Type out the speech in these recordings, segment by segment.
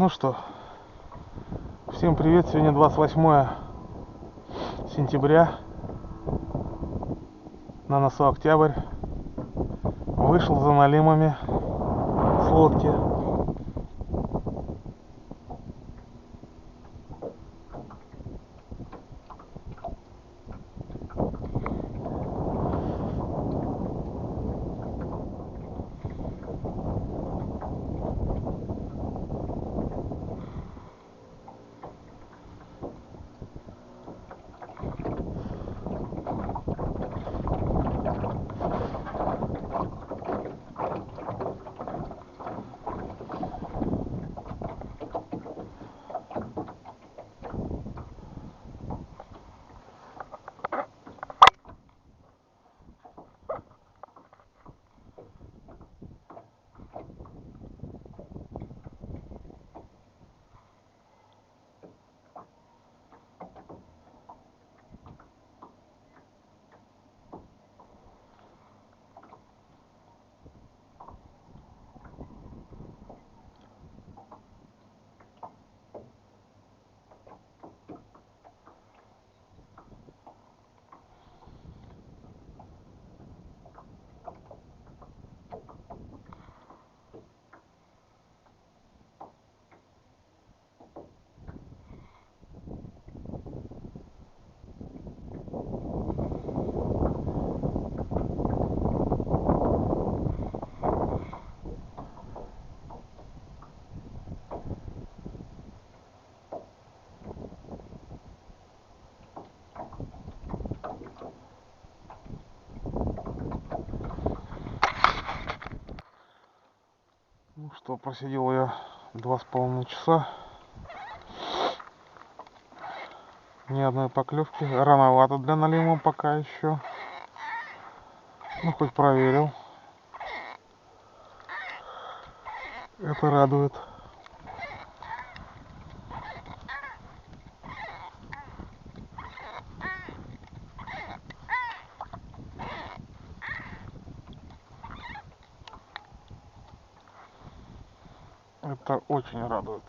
Ну что, всем привет, сегодня 28 сентября, на носу октябрь, вышел за налимами с лодки. Ну что, просидел я 2,5 часа, ни одной поклевки, рановато для налима пока еще, ну хоть проверил, это радует. Это очень радует.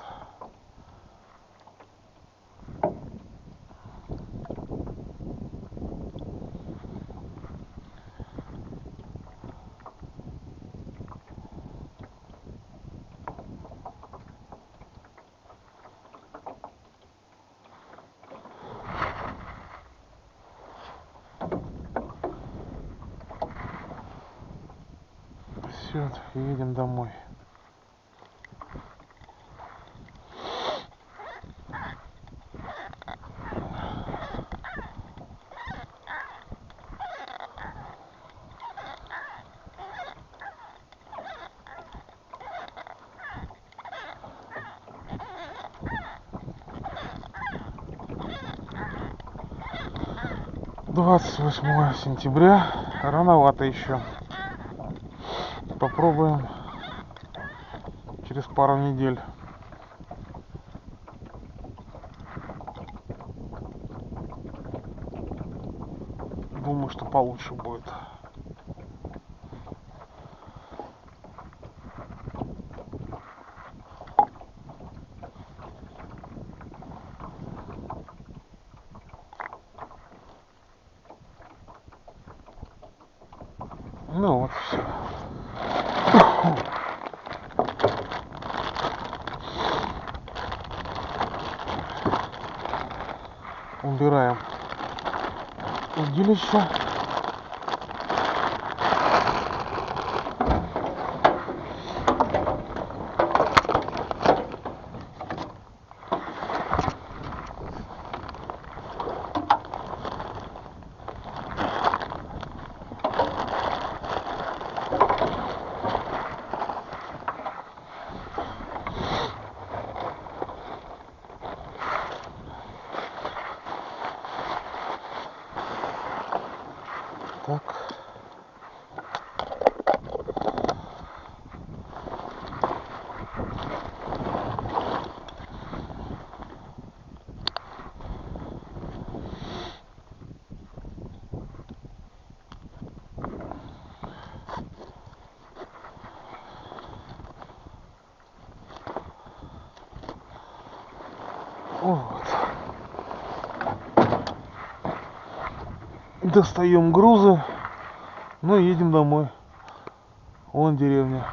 Все, едем домой. (28 сентября, рановато еще. Попробуем через пару недель. Думаю, что получше будет. Ну вот все. Убираем удилище. Так. Достаем грузы, ну и едем домой. Вон деревня.